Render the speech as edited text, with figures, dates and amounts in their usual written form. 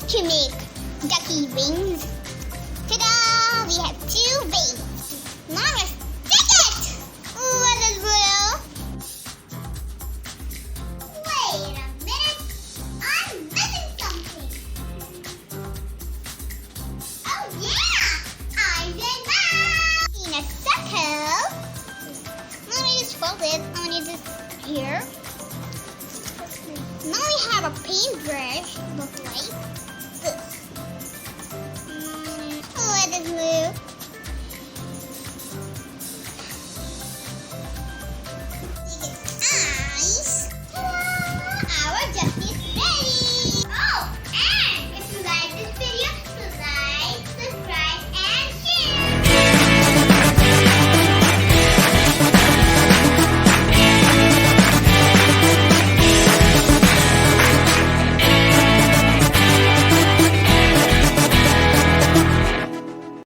To make ducky wings. Ta-da! We have 2 wings. Now let's stick it! What is blue? Wait a minute. I'm missing something. Oh yeah! I did that! In a circle. Now I just fold it on this here. Now we have a paintbrush, look like.